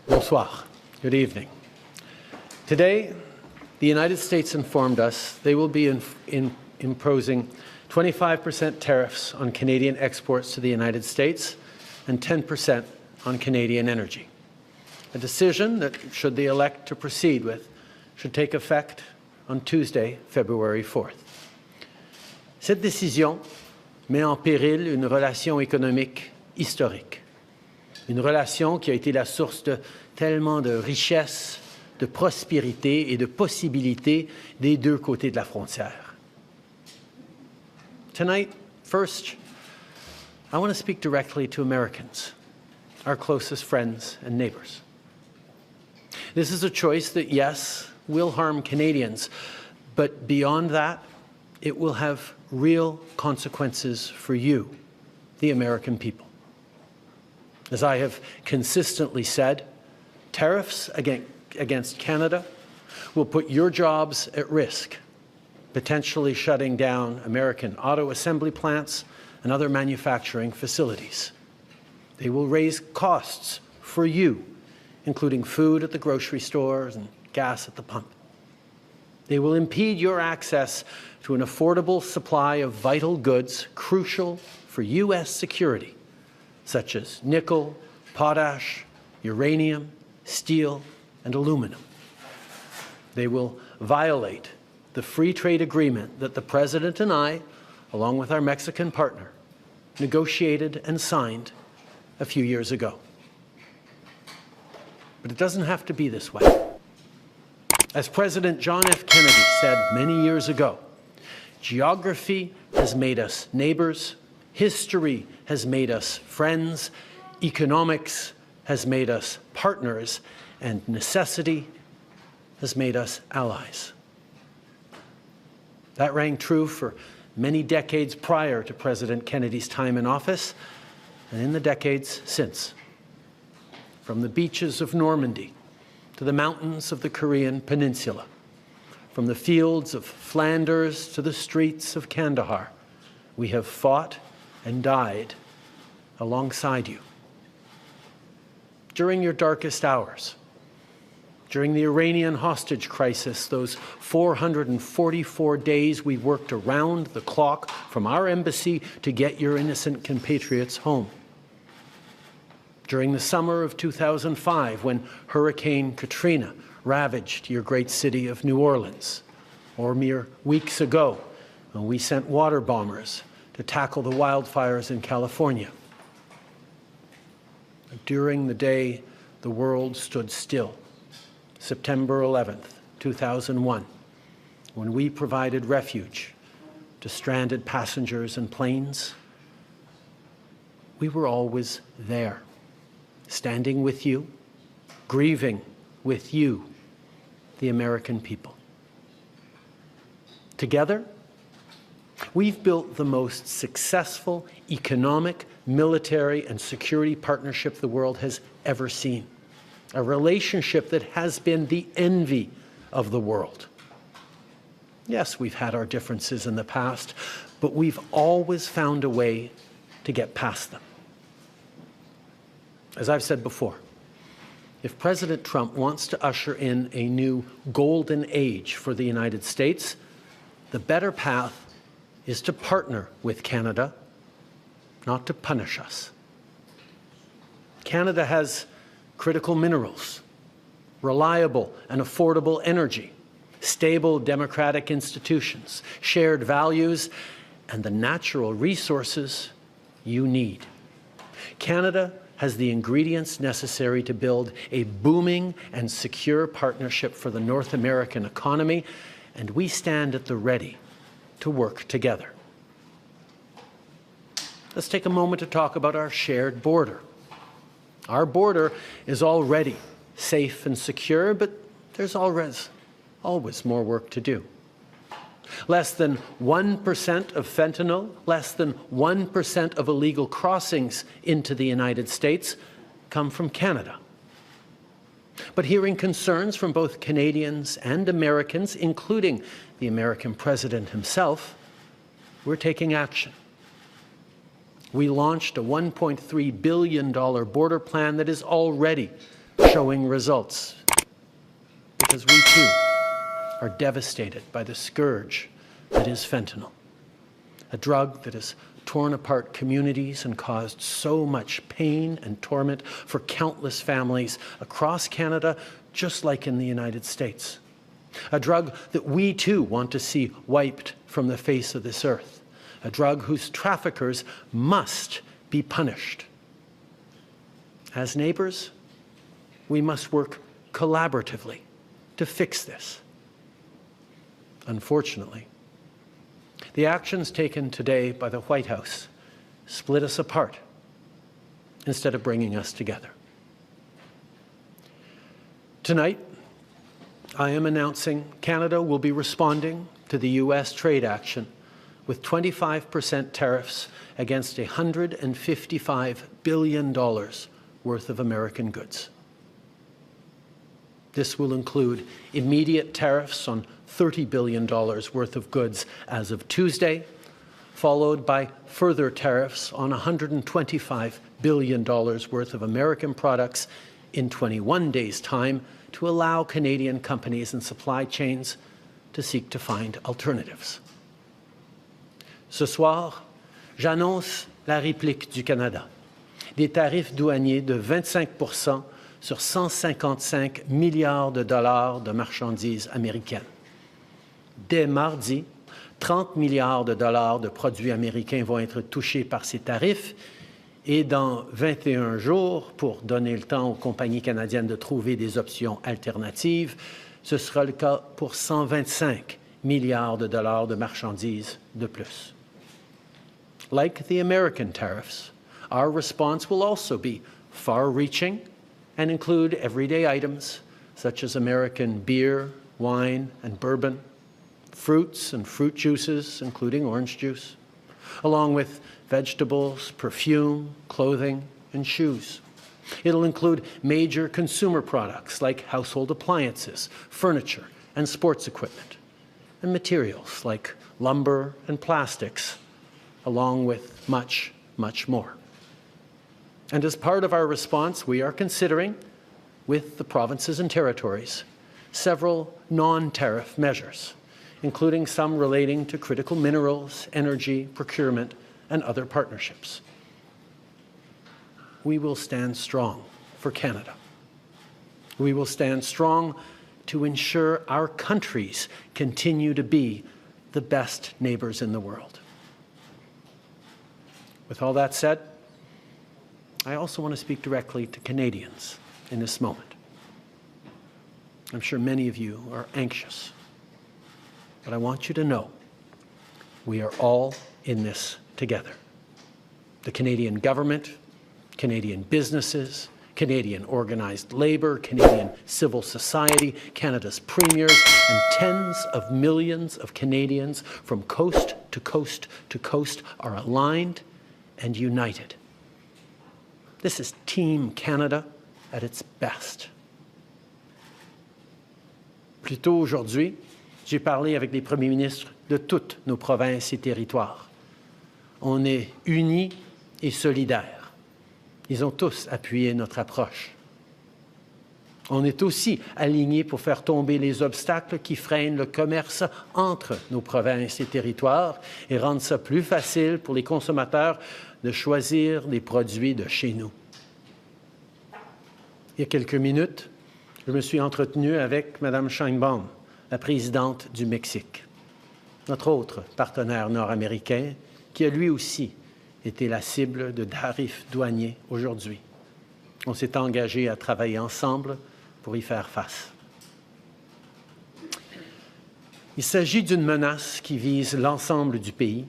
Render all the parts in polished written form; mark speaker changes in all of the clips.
Speaker 1: Bonsoir. Good evening. Today, the United States informed us they will be imposing 25% tariffs on Canadian exports to the United States and 10% on Canadian energy. A decision that, should they elect to proceed with, should take effect on Tuesday, February 4th. Cette décision met en péril une relation économique historique. Une relation qui a été la source de tellement de richesses, de prospérité et de possibilités des deux côtés de la frontière. Tonight, first, I want to speak directly to Americans, our closest friends and neighbors. This is a choice that, yes, will harm Canadians, but beyond that, it will have real consequences for you, the American people. As I have consistently said, tariffs against Canada will put your jobs at risk, potentially shutting down American auto assembly plants and other manufacturing facilities. They will raise costs for you, including food at the grocery stores and gas at the pump. They will impede your access to an affordable supply of vital goods crucial for U.S. security, such as nickel, potash, uranium, steel, and aluminum. They will violate the free trade agreement that the President and I, along with our Mexican partner, negotiated and signed a few years ago. But it doesn't have to be this way. As President John F. Kennedy said many years ago, geography has made us neighbors, history has made us friends, economics has made us partners, and necessity has made us allies. That rang true for many decades prior to President Kennedy's time in office and in the decades since. From the beaches of Normandy to the mountains of the Korean Peninsula, from the fields of Flanders to the streets of Kandahar, we have fought and died alongside you. During your darkest hours, during the Iranian hostage crisis, those 444 days we worked around the clock from our embassy to get your innocent compatriots home. During the summer of 2005, when Hurricane Katrina ravaged your great city of New Orleans, or mere weeks ago, when we sent water bombers to tackle the wildfires in California. During the day the world stood still, September 11th, 2001, when we provided refuge to stranded passengers and planes, we were always there, standing with you, grieving with you, the American people. Together, we've built the most successful economic, military, and security partnership the world has ever seen. A relationship that has been the envy of the world. Yes, we've had our differences in the past, but we've always found a way to get past them. As I've said before, if President Trump wants to usher in a new golden age for the United States, the better path is to partner with Canada, not to punish us. Canada has critical minerals, reliable and affordable energy, stable democratic institutions, shared values, and the natural resources you need. Canada has the ingredients necessary to build a booming and secure partnership for the North American economy, and we stand at the ready to work together. Let's take a moment to talk about our shared border. Our border is already safe and secure, but there's always more work to do. Less than 1% of fentanyl, less than 1% of illegal crossings into the United States come from Canada. But hearing concerns from both Canadians and Americans, including the American president himself, we're taking action. We launched a $1.3 billion border plan that is already showing results, because we too are devastated by the scourge that is fentanyl, a drug that has torn apart communities and caused so much pain and torment for countless families across Canada, just like in the United States. A drug that we too want to see wiped from the face of this earth. A drug whose traffickers must be punished. As neighbors, we must work collaboratively to fix this. Unfortunately, the actions taken today by the White House split us apart instead of bringing us together. Tonight, I am announcing Canada will be responding to the U.S. trade action with 25% tariffs against $155 billion worth of American goods. This will include immediate tariffs on $30 billion worth of goods as of Tuesday, followed by further tariffs on $125 billion worth of American products in 21 days' time to allow Canadian companies and supply chains to seek to find alternatives. Ce soir, j'annonce la réplique du Canada, des tarifs douaniers de 25% sur 155 milliards de dollars de marchandises américaines. Dès mardi, 30 milliards de dollars de produits américains vont être touchés par ces tarifs et dans 21 jours, pour donner le temps aux compagnies canadiennes de trouver des options alternatives, ce sera le cas pour 125 milliards de dollars de marchandises de plus. Like the American tariffs, our response will also be far-reaching and include everyday items such as American beer, wine, and bourbon, fruits and fruit juices, including orange juice, along with vegetables, perfume, clothing, and shoes. It'll include major consumer products like household appliances, furniture, and sports equipment, and materials like lumber and plastics, along with much, much more. And as part of our response, we are considering, with the provinces and territories, several non-tariff measures, including some relating to critical minerals, energy, procurement, and other partnerships. We will stand strong for Canada. We will stand strong to ensure our countries continue to be the best neighbors in the world. With all that said, I also want to speak directly to Canadians in this moment. I'm sure many of you are anxious, but I want you to know we are all in this together. The Canadian government, Canadian businesses, Canadian organized labor, Canadian civil society, Canada's premiers, and tens of millions of Canadians from coast to coast to coast are aligned and united. This is Team Canada at its best. Plus tôt aujourd'hui, j'ai parlé avec les premiers ministres de toutes nos provinces et territoires. On est unis et solidaires. Ils ont tous appuyé notre approche. On est aussi alignés pour faire tomber les obstacles qui freinent le commerce entre nos provinces et territoires et rendre ça plus facile pour les consommateurs de choisir des produits de chez nous. Il y a quelques minutes, je me suis entretenu avec Mme Sheinbaum, la présidente du Mexique, notre autre partenaire nord-américain, qui a lui aussi été la cible de tarifs douaniers aujourd'hui. On s'est engagé à travailler ensemble pour y faire face. Il s'agit d'une menace qui vise l'ensemble du pays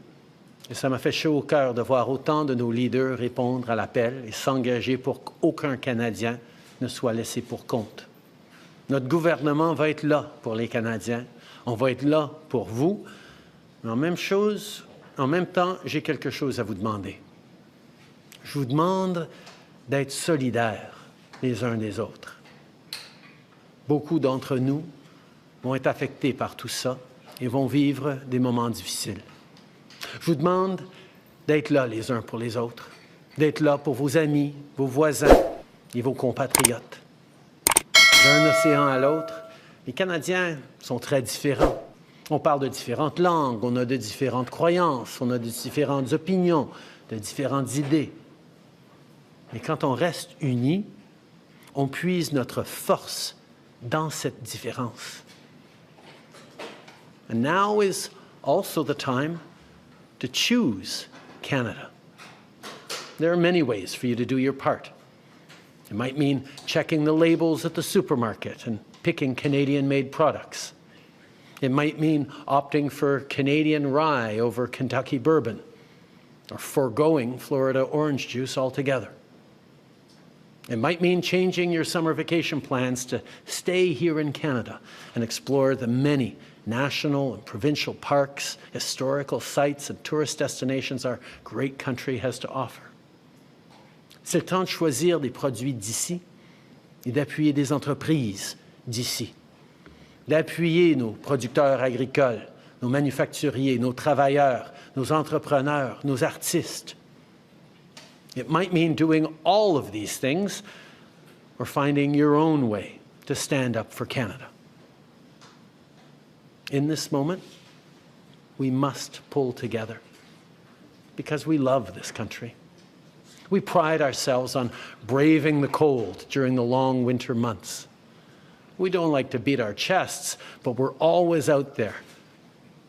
Speaker 1: et ça m'a fait chaud au cœur de voir autant de nos leaders répondre à l'appel et s'engager pour qu'aucun Canadien ne soit laissé pour compte. Notre gouvernement va être là pour les Canadiens, on va être là pour vous, mais en même temps, j'ai quelque chose à vous demander. Je vous demande d'être solidaires les uns des autres. Beaucoup d'entre nous vont être affectés par tout ça et vont vivre des moments difficiles. Je vous demande d'être là les uns pour les autres, d'être là pour vos amis, vos voisins et vos compatriotes. d'un océan à l'autre, les Canadiens sont très différents. On parle de différentes langues, on a de différentes croyances, on a de différentes opinions, de différentes idées. Mais quand on reste unis, on puise notre force dans cette différence. And now is also the time to choose Canada. There are many ways for you to do your part. It might mean checking the labels at the supermarket and picking Canadian-made products. It might mean opting for Canadian rye over Kentucky bourbon, or foregoing Florida orange juice altogether. It might mean changing your summer vacation plans to stay here in Canada and explore the many national and provincial parks, historical sites, and tourist destinations our great country has to offer. C'est le temps de choisir des produits d'ici et d'appuyer des entreprises d'ici, d'appuyer nos producteurs agricoles, nos manufacturiers, nos travailleurs, nos entrepreneurs, nos artistes. It might mean doing all of these things or finding your own way to stand up for Canada. In this moment, we must pull together because we love this country. We pride ourselves on braving the cold during the long winter months. We don't like to beat our chests, but we're always out there,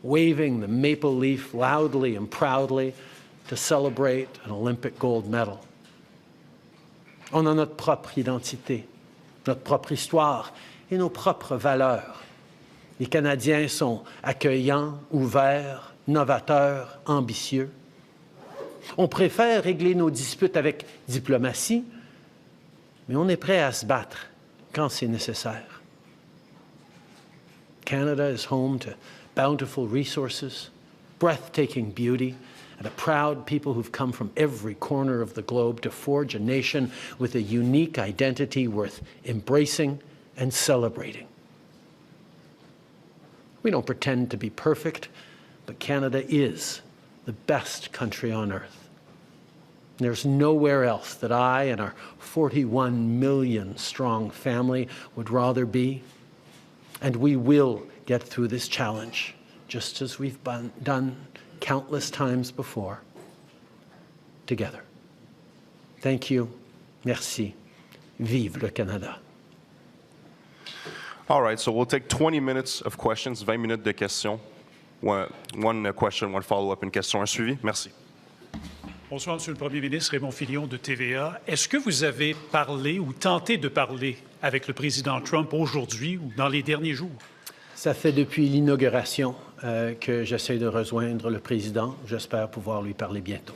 Speaker 1: waving the maple leaf loudly and proudly to celebrate an Olympic gold medal. On a notre propre identité, notre propre histoire et nos propres valeurs. Les Canadiens sont accueillants, ouverts, novateurs, ambitieux. On préfère régler nos disputes avec diplomatie, mais on est prêt à se battre quand c'est nécessaire. Canada is home to bountiful resources, breathtaking beauty, and a proud people who've come from every corner of the globe to forge a nation with a unique identity worth embracing and celebrating. We don't pretend to be perfect, but Canada is the best country on earth. There's nowhere else that I and our 41 million strong family would rather be. And we will get through this challenge, just as we've done countless times before, together. Thank you. Merci. Vive le Canada.
Speaker 2: All right, so we'll take 20 minutes of questions, 20 minutes de questions. One question, one follow-up, une question, un suivi. Merci.
Speaker 3: Bonsoir, Monsieur le Premier ministre, Raymond Filion de TVA. Est-ce que vous avez parlé ou tenté de parler avec le président Trump aujourd'hui ou dans les derniers jours?
Speaker 1: Ça fait depuis l'inauguration que j'essaie de rejoindre le président. J'espère pouvoir lui parler bientôt.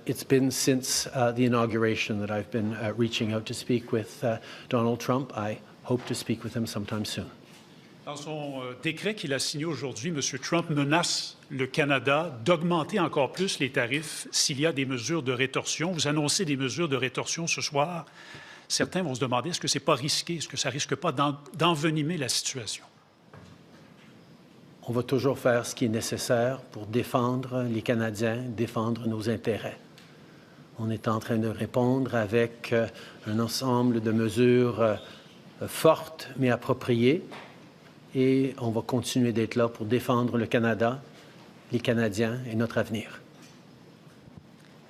Speaker 1: It's been since the inauguration that I've been reaching out to speak with Donald Trump. I hope to speak with him sometime soon.
Speaker 3: Dans son décret qu'il a signé aujourd'hui, M. Trump menace le Canada d'augmenter encore plus les tarifs s'il y a des mesures de rétorsion. Vous annoncez des mesures de rétorsion ce soir. Certains vont se demander, est-ce que ce n'est pas risqué? Est-ce que ça ne risque pas d'envenimer la situation?
Speaker 1: On va toujours faire ce qui est nécessaire pour défendre les Canadiens, défendre nos intérêts. On est en train de répondre avec un ensemble de mesures fortes mais appropriées. Et on va continuer d'être là pour défendre le Canada, les Canadiens et notre avenir.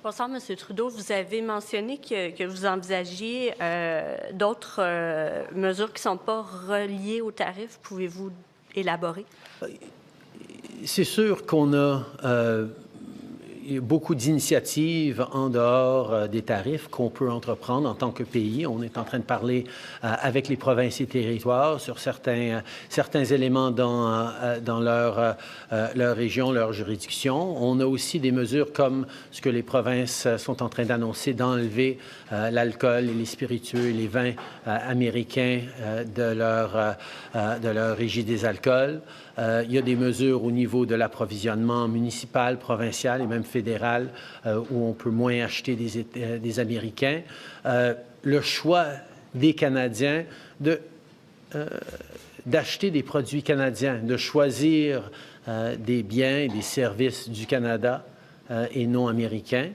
Speaker 4: Bonsoir, M. Trudeau. Vous avez mentionné que vous envisagiez d'autres mesures qui ne sont pas reliées aux tarifs. Pouvez-vous élaborer?
Speaker 1: C'est sûr qu'on a beaucoup d'initiatives en dehors des tarifs qu'on peut entreprendre en tant que pays. On est en train de parler avec les provinces et territoires sur certains éléments dans leur région, leur juridiction. On a aussi des mesures comme ce que les provinces sont en train d'annoncer, d'enlever l'alcool et les spiritueux et les vins américains de leur régie des alcools. Il y a des mesures au niveau de l'approvisionnement municipal, provincial et même fédéral où on peut moins acheter des Américains. Le choix des Canadiens d'acheter des produits canadiens, de choisir des biens et des services du Canada et non américains,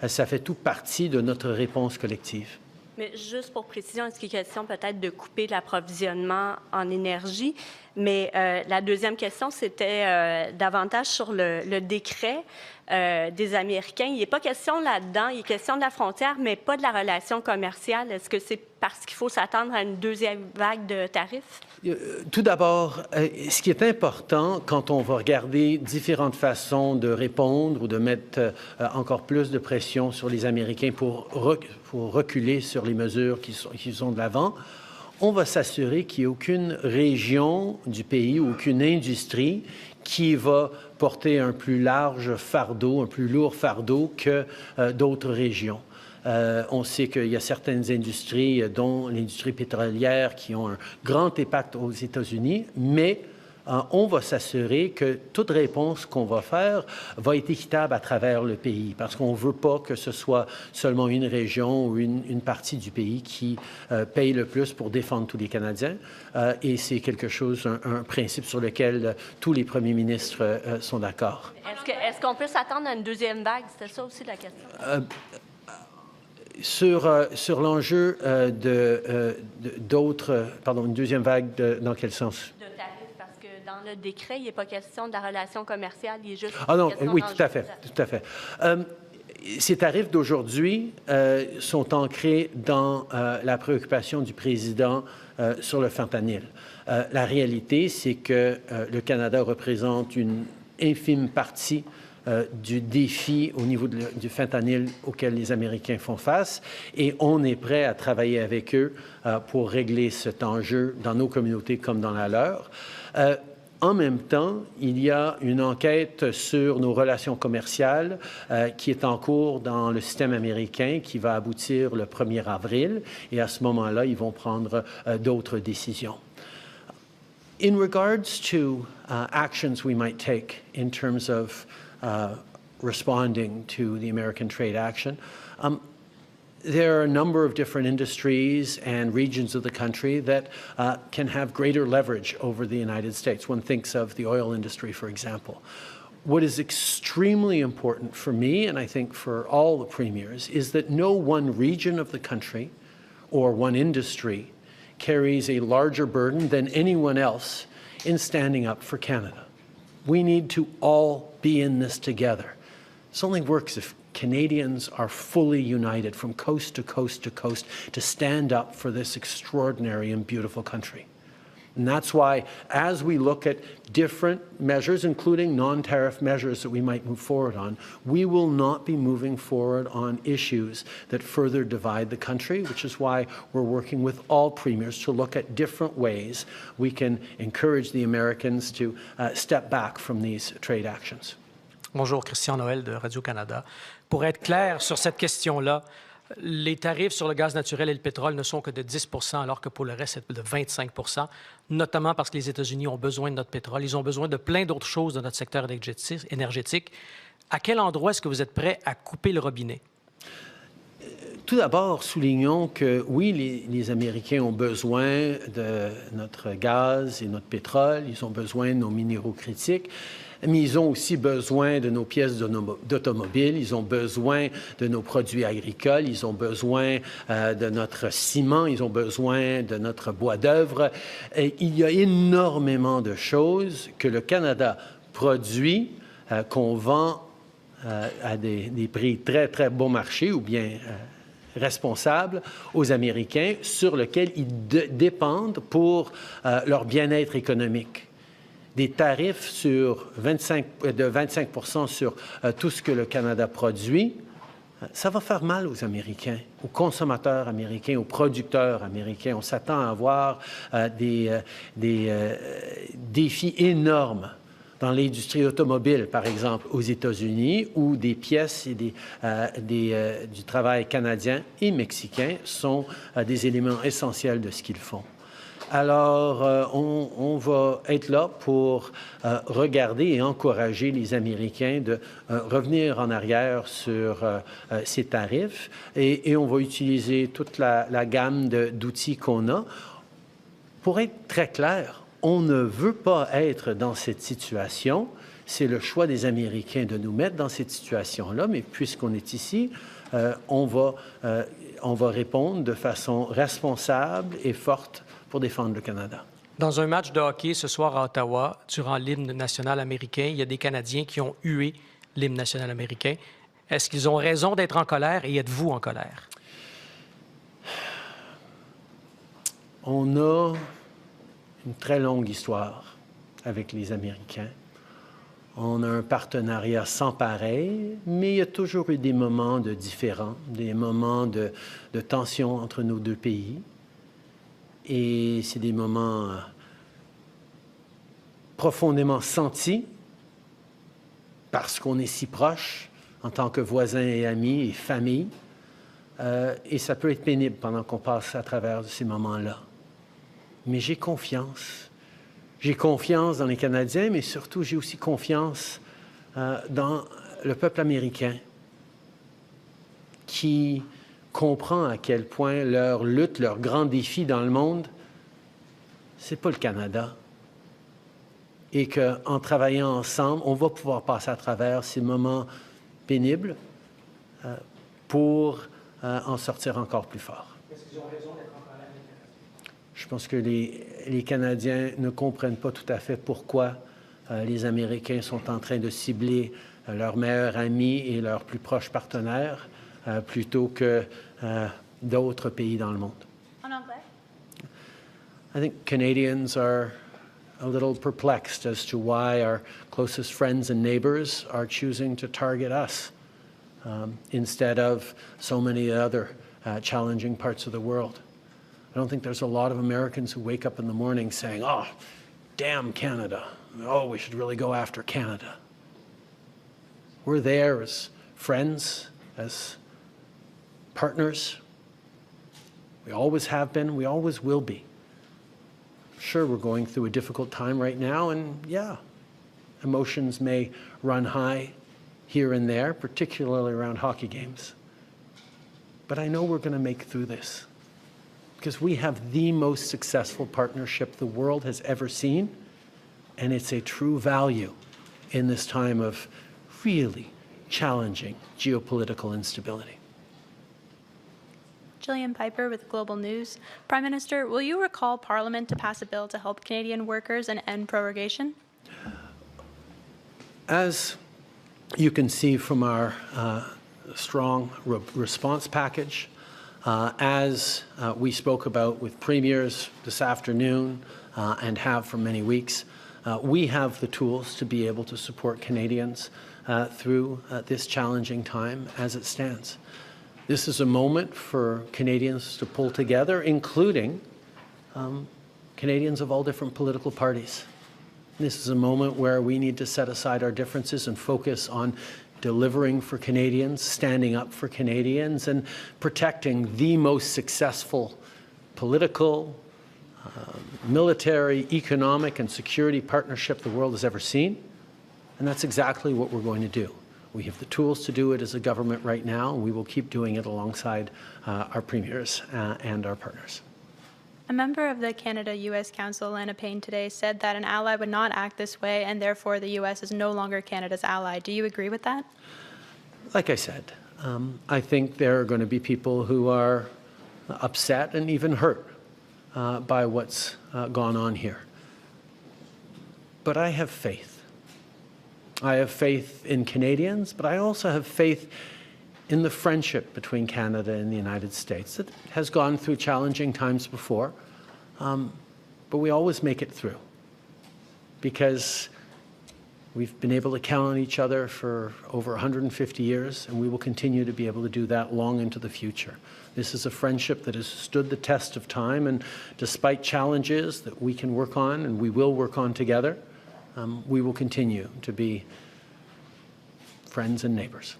Speaker 1: ça fait tout partie de notre réponse collective.
Speaker 4: Mais juste pour précision, est-ce qu'il est question peut-être de couper l'approvisionnement en énergie? Mais la deuxième question, c'était davantage sur le décret des Américains. Il n'est pas question là-dedans, il est question de la frontière, mais pas de la relation commerciale. Est-ce que c'est parce qu'il faut s'attendre à une deuxième vague de tarifs?
Speaker 1: Tout d'abord, ce qui est important quand on va regarder différentes façons de répondre ou de mettre encore plus de pression sur les Américains pour reculer sur les mesures qui sont de l'avant, on va s'assurer qu'il n'y ait aucune région du pays, aucune industrie qui va porter un plus large fardeau, un plus lourd fardeau que d'autres régions. On sait qu'il y a certaines industries, dont l'industrie pétrolière, qui ont un grand impact aux États-Unis, mais on va s'assurer que toute réponse qu'on va faire va être équitable à travers le pays, parce qu'on ne veut pas que ce soit seulement une région ou une partie du pays qui paye le plus pour défendre tous les Canadiens. Et c'est quelque chose, un principe sur lequel tous les premiers ministres sont d'accord.
Speaker 4: Est-ce qu'on peut s'attendre à une deuxième vague? C'était ça aussi la question.
Speaker 1: Sur l'enjeu une deuxième vague, dans quel sens?
Speaker 4: De tarifs, parce que dans le décret, il n'est pas question de la relation commerciale, il est juste
Speaker 1: Ah non,
Speaker 4: question
Speaker 1: oui,
Speaker 4: d'enjeux.
Speaker 1: tout à fait. Ces tarifs d'aujourd'hui sont ancrés dans la préoccupation du président sur le fentanyl. La réalité, c'est que le Canada représente une infime partie du défi au niveau du fentanyl auquel les Américains font face, et on est prêt à travailler avec eux pour régler cet enjeu dans nos communautés comme dans la leur. En même temps, il y a une enquête sur nos relations commerciales qui est en cours dans le système américain, qui va aboutir le 1er avril, et à ce moment-là, ils vont prendre d'autres décisions. In regards to actions we might take in terms of responding to the American trade action, there are a number of different industries and regions of the country that can have greater leverage over the United States. One thinks of the oil industry, for example. What is extremely important for me, and I think for all the premiers, is that no one region of the country or one industry carries a larger burden than anyone else in standing up for Canada. We need to all be in this together. This only works if Canadians are fully united from coast to coast to coast to stand up for this extraordinary and beautiful country. And that's why, as we look at different measures, including non-tariff measures that we might move forward on, we will not be moving forward on issues that further divide the country, which is why we're working with all premiers to look at different ways we can encourage the Americans to step back from these trade actions.
Speaker 5: Bonjour, Christian Noël de Radio-Canada. Pour être clair sur cette question-là, les tarifs sur le gaz naturel et le pétrole ne sont que de 10 % alors que pour le reste, c'est de 25 %, notamment parce que les États-Unis ont besoin de notre pétrole. Ils ont besoin de plein d'autres choses dans notre secteur énergétique. À quel endroit est-ce que vous êtes prêt à couper le robinet?
Speaker 1: Tout d'abord, soulignons que oui, les Américains ont besoin de notre gaz et notre pétrole, ils ont besoin de nos minéraux critiques, mais ils ont aussi besoin de nos pièces d'automobile, ils ont besoin de nos produits agricoles, ils ont besoin de notre ciment, ils ont besoin de notre bois d'œuvre. Il y a énormément de choses que le Canada produit, qu'on vend à des prix très, très bon marché ou bien responsables aux Américains, sur lesquels ils dépendent pour leur bien-être économique. Des tarifs de 25 % sur tout ce que le Canada produit, ça va faire mal aux Américains, aux consommateurs américains, aux producteurs américains. On s'attend à avoir des défis énormes dans l'industrie automobile, par exemple, aux États-Unis, où des pièces et du travail canadien et mexicain sont des éléments essentiels de ce qu'ils font. Alors, on va être là pour regarder et encourager les Américains de revenir en arrière sur ces tarifs et on va utiliser toute la gamme d'outils qu'on a. Pour être très clair, on ne veut pas être dans cette situation C'est le choix des Américains de nous mettre dans cette situation-là, mais puisqu'on est ici, on va répondre de façon responsable et forte pour défendre le Canada.
Speaker 5: Dans un match de hockey ce soir à Ottawa, durant l'hymne national américain, il y a des Canadiens qui ont hué l'hymne national américain. Est-ce qu'ils ont raison d'être en colère et êtes-vous en colère?
Speaker 1: On a une très longue histoire avec les Américains. On a un partenariat sans pareil, mais il y a toujours eu des moments de différends, des moments de tension entre nos deux pays. Et c'est des moments profondément sentis parce qu'on est si proches en tant que voisins et amis et famille. Et ça peut être pénible pendant qu'on passe à travers ces moments-là. Mais j'ai confiance. J'ai confiance dans les Canadiens, mais surtout, j'ai aussi confiance dans le peuple américain qui comprend à quel point leur lutte, leur grand défi dans le monde, c'est pas le Canada. Et qu'en travaillant ensemble, on va pouvoir passer à travers ces moments pénibles pour en sortir encore plus fort.
Speaker 5: Est-ce qu'ils ont raison d'être en colère, les Canadiens?
Speaker 1: Je pense que les Canadiens ne comprennent pas tout à fait pourquoi les Américains sont en train de cibler leurs meilleurs amis et leurs plus proches partenaires plutôt que d'autres pays dans le monde.
Speaker 6: En anglais?
Speaker 1: I think Canadians are a little perplexed as to why our closest friends and neighbors are choosing to target us instead of so many other challenging parts of the world. I don't think there's a lot of Americans who wake up in the morning saying, oh, damn Canada. Oh, we should really go after Canada. We're there as friends, as partners. We always have been, we always will be. Sure, we're going through a difficult time right now, and yeah, emotions may run high here and there, particularly around hockey games. But I know we're going to make it through this because we have the most successful partnership the world has ever seen, and it's a true value in this time of really challenging geopolitical instability.
Speaker 6: Jillian Piper with Global News. Prime Minister, will you recall Parliament to pass a bill to help Canadian workers and end prorogation?
Speaker 1: As you can see from our strong response package, as we spoke about with premiers this afternoon and have for many weeks, we have the tools to be able to support Canadians through this challenging time as it stands. This is a moment for Canadians to pull together, including Canadians of all different political parties. This is a moment where we need to set aside our differences and focus on delivering for Canadians, standing up for Canadians, and protecting the most successful political, military, economic, and security partnership the world has ever seen. And that's exactly what we're going to do. We have the tools to do it as a government right now, and we will keep doing it alongside our premiers and our partners.
Speaker 6: A member of the Canada-U.S. Council, Lana Payne, today said that an ally would not act this way, and therefore the U.S. is no longer Canada's ally. Do you agree with that?
Speaker 1: Like I said, I think there are going to be people who are upset and even hurt by what's gone on here. But I have faith. I have faith in Canadians, but I also have faith in the friendship between Canada and the United States that has gone through challenging times before, but we always make it through because we've been able to count on each other for over 150 years, and we will continue to be able to do that long into the future. This is a friendship that has stood the test of time, and despite challenges that we can work on and we will work on together, we will continue to be friends and neighbors.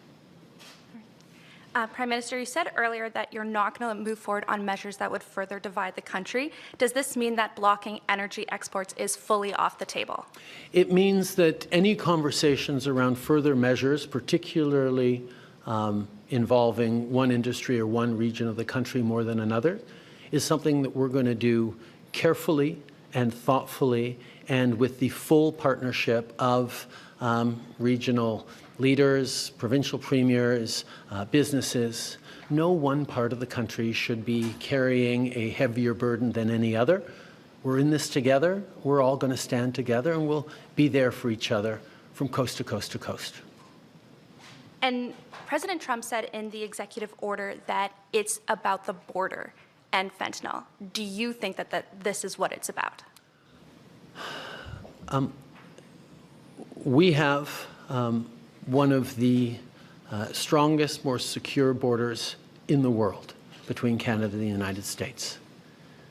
Speaker 7: Prime Minister, you said earlier that you're not going to move forward on measures that would further divide the country. Does this mean that blocking energy exports is fully off the table?
Speaker 1: It means that any conversations around further measures, particularly involving one industry or one region of the country more than another, is something that we're going to do carefully and thoughtfully and with the full partnership of regional leaders, provincial premiers, businesses. No one part of the country should be carrying a heavier burden than any other. We're in this together. We're all going to stand together, and we'll be there for each other from coast to coast to coast.
Speaker 7: And President Trump said in the executive order that it's about the border and fentanyl. Do you think that this is what it's about?
Speaker 1: We have one of the strongest, more secure borders in the world between Canada and the United States.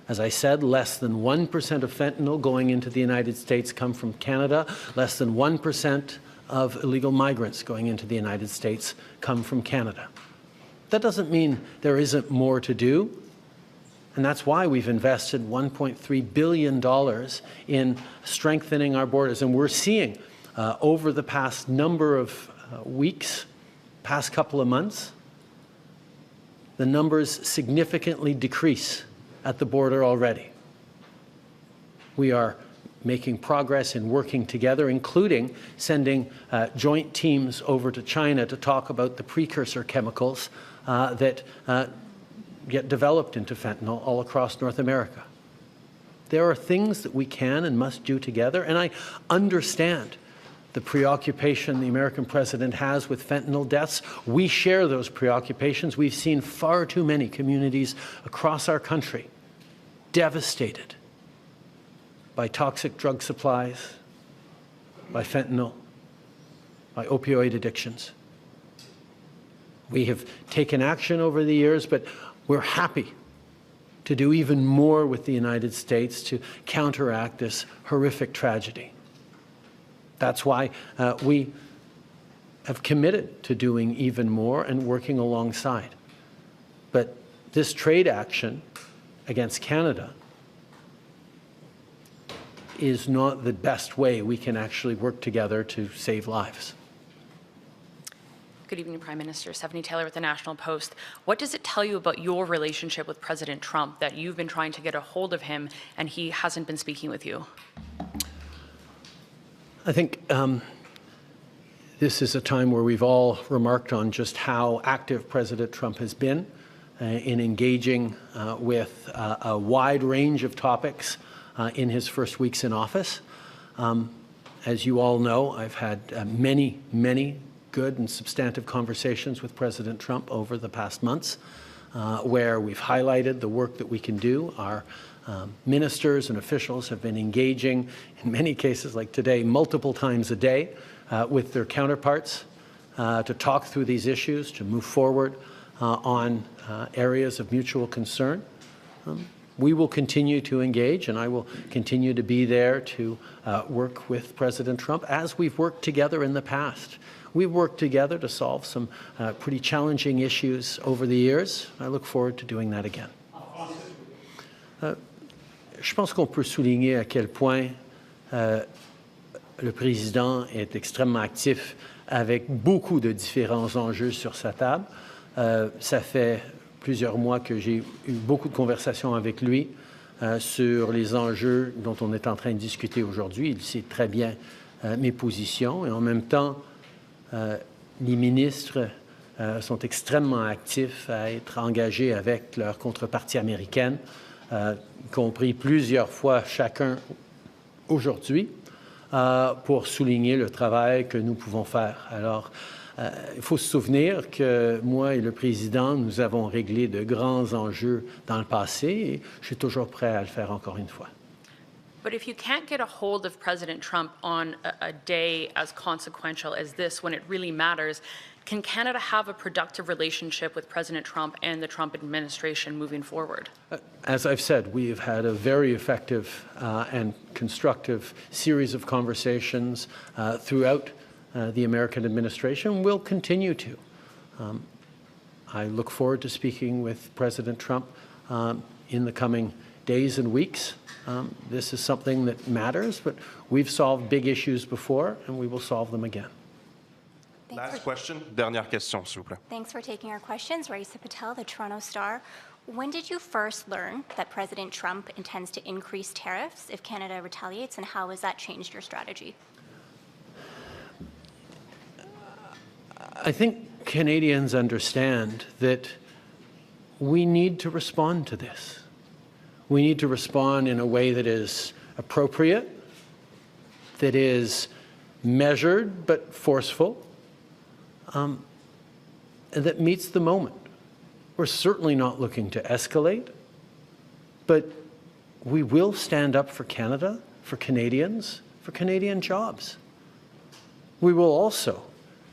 Speaker 1: As I said, less than 1% of fentanyl going into the United States come from Canada. Less than 1% of illegal migrants going into the United States come from Canada. That doesn't mean there isn't more to do. And that's why we've invested $1.3 billion in strengthening our borders. And we're seeing over the past number of weeks, past couple of months, the numbers significantly decrease at the border already. We are making progress in working together, including sending joint teams over to China to talk about the precursor chemicals that get developed into fentanyl all across North America. There are things that we can and must do together, and I understand the preoccupation the American president has with fentanyl deaths. We share those preoccupations. We've seen far too many communities across our country devastated by toxic drug supplies, by fentanyl, by opioid addictions. We have taken action over the years, but we're happy to do even more with the United States to counteract this horrific tragedy. That's why we have committed to doing even more and working alongside. But this trade action against Canada is not the best way we can actually work together to save lives.
Speaker 8: Good evening, Prime Minister. Stephanie Taylor with the National Post. What does it tell you about your relationship with President Trump that you've been trying to get a hold of him and he hasn't been speaking with you?
Speaker 1: I think this is a time where we've all remarked on just how active President Trump has been in engaging with a wide range of topics in his first weeks in office. As you all know, I've had many, many good and substantive conversations with President Trump over the past months, where we've highlighted the work that we can do. Our ministers and officials have been engaging, in many cases like today, multiple times a day with their counterparts to talk through these issues, to move forward on areas of mutual concern. We will continue to engage, and I will continue to be there to work with President Trump as we've worked together in the past. We've worked together to solve some pretty challenging issues over the years. I look forward to doing that again. Je pense qu'on peut souligner à quel point le président est extrêmement actif avec beaucoup de différents enjeux sur sa table. Ça fait plusieurs mois que j'ai eu beaucoup de conversations avec lui sur les enjeux dont on est en train de discuter aujourd'hui. Il sait très bien mes positions et en même temps, les ministres sont extrêmement actifs à être engagés avec leur contrepartie américaine, y compris plusieurs fois chacun aujourd'hui, pour souligner le travail que nous pouvons faire. Alors, il faut se souvenir que moi et le président, nous avons réglé de grands enjeux dans le passé et je suis toujours prêt à le faire encore une fois.
Speaker 8: But if you can't get a hold of President Trump on a day as consequential as this, when it really matters, can Canada have a productive relationship with President Trump and the Trump administration moving forward?
Speaker 1: As I've said, we have had a very effective and constructive series of conversations throughout the American administration. We'll continue to. I look forward to speaking with President Trump in the coming days and weeks. This is something that matters, but we've solved big issues before, and we will solve them again.
Speaker 2: Last question, dernière question, s'il vous plaît.
Speaker 9: Thanks for taking our questions. Raisa Patel, the Toronto Star. When did you first learn that President Trump intends to increase tariffs if Canada retaliates, and how has that changed your strategy?
Speaker 1: I think Canadians understand that we need to respond to this. We need to respond in a way that is appropriate, that is measured but forceful, and that meets the moment. We're certainly not looking to escalate, but we will stand up for Canada, for Canadians, for Canadian jobs. We will also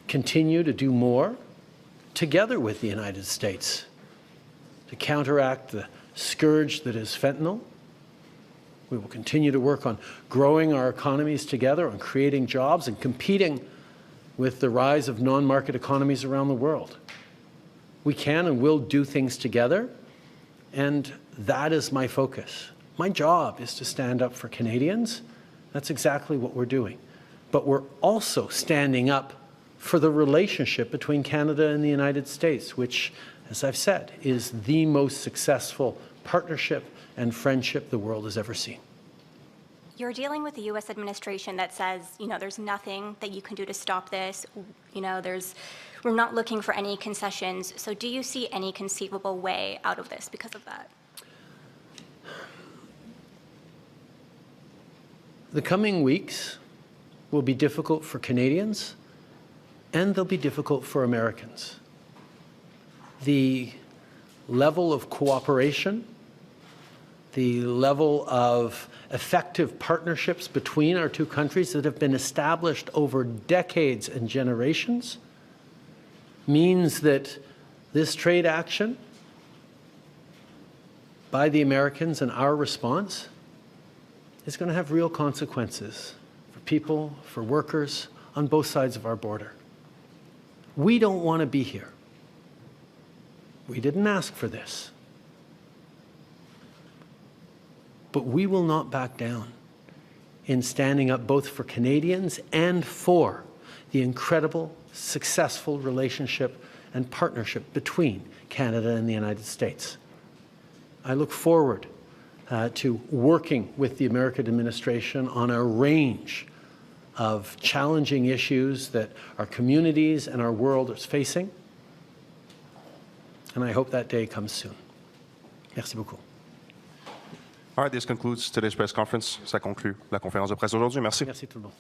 Speaker 1: continue to do more together with the United States to counteract the scourge that is fentanyl. We will continue to work on growing our economies together, on creating jobs and competing with the rise of non-market economies around the world. We can and will do things together, and that is my focus. My job is to stand up for Canadians. That's exactly what we're doing. But we're also standing up for the relationship between Canada and the United States, which, as I've said, is the most successful partnership and friendship the world has ever seen.
Speaker 9: You're dealing with the U.S. administration that says, there's nothing that you can do to stop this. We're not looking for any concessions. So do you see any conceivable way out of this because of that?
Speaker 1: The coming weeks will be difficult for Canadians, and they'll be difficult for Americans. The level of cooperation, the level of effective partnerships between our two countries that have been established over decades and generations means that this trade action by the Americans and our response is going to have real consequences for people, for workers on both sides of our border. We don't want to be here. We didn't ask for this. But we will not back down in standing up both for Canadians and for the incredible, successful relationship and partnership between Canada and the United States. I look forward to working with the American administration on a range of challenging issues that our communities and our world is facing. And I hope that day comes soon. Merci beaucoup.
Speaker 2: All right, this concludes today's press conference. Ça conclut la conférence de presse aujourd'hui. Merci.
Speaker 1: Merci tout le monde.